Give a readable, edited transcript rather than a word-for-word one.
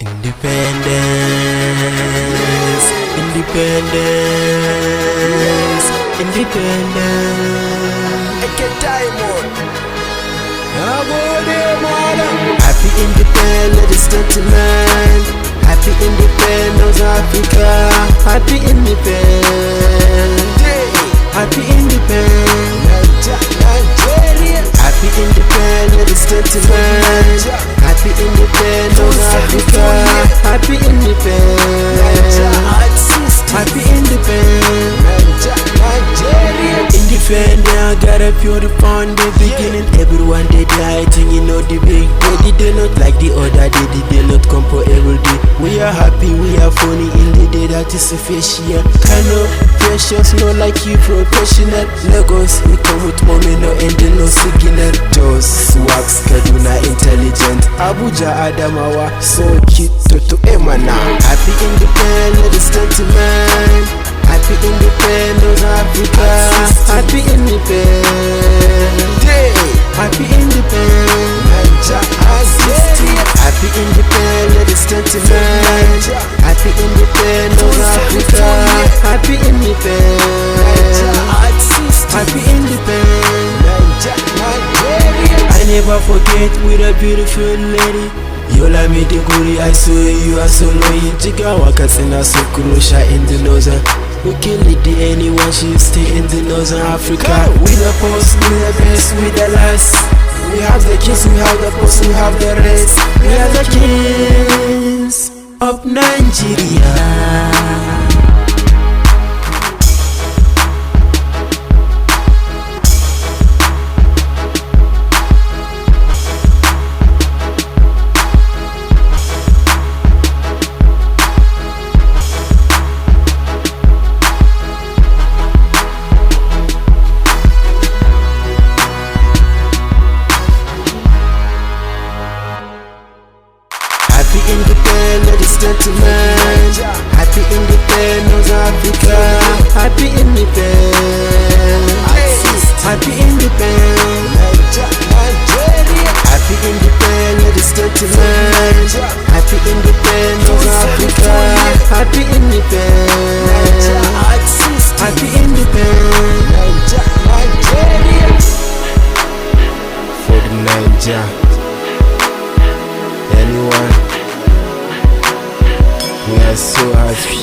Independence, independence, independence. I get diamond. Happy independence, gentlemen. Happy independence, Africa. Happy independence. Happy independence. Nigeria. Happy independence, gentlemen. Happy independence, Africa. Happy independence. Happy independence. Nigeria. Independent, I got a beautiful from the beginning. Everyone they die, and you know the big day. They not like the other day, they not come for every day. We are happy, we are funny in the day that is official. Kind of precious, no like you professional. Lagos, we come with mommy, no ending, no signal. Just swags, Kaduna, intelligent. Abuja, Adamawa, so cute, to Emana. Happy independence, gentlemen. Happy independence, Africa. Happy independence. Happy independence. Happy independence, gentlemen. Happy independence, Africa. Happy independence. Happy independence. I never forget with a beautiful lady. Yola Mediguri, I saw you are so loyal. Jigawa Katsina Sokurosha in the northern. We kill it anyone, she stay in the northern Africa. We the post, we the best, we the last. We have the kings, we have the post, we have the rest. We are the kings of Nigeria. Happy independence, gentlemen. Happy independence, Africa. Happy independence. Happy independence. Happy independence, gentlemen. Happy independence, Africa. Happy independence. Happy independence. For the Niger. Anyone, we are so happy.